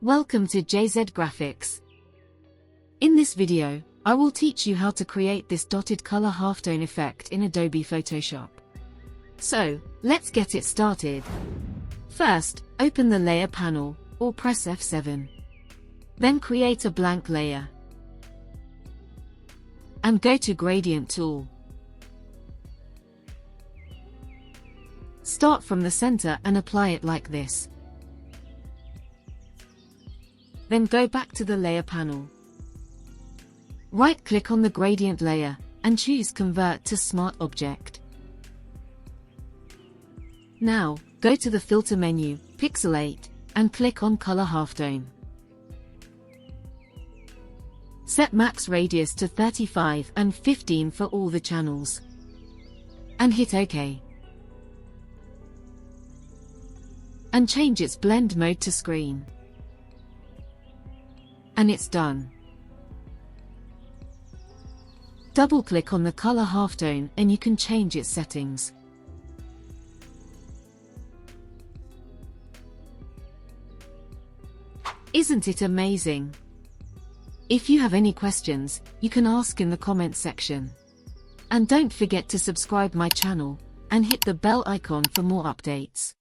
Welcome to jzgraphics. In this video, I will teach you how to create this dotted color halftone effect in Adobe Photoshop. So, let's get it started. First, open the Layer panel, or press F7. Then create a blank layer. And go to Gradient tool. Start from the center and apply it like this. Then go back to the Layer panel. Right-click on the gradient layer, and choose Convert to Smart Object. Now, go to the Filter menu, Pixelate, and click on Color Halftone. Set max radius to 35 and 15 for all the channels. And hit OK. And change its blend mode to screen. And it's done. Double-click on the color halftone and you can change its settings. Isn't it amazing? If you have any questions, you can ask in the comments section. And don't forget to subscribe my channel, and hit the bell icon for more updates.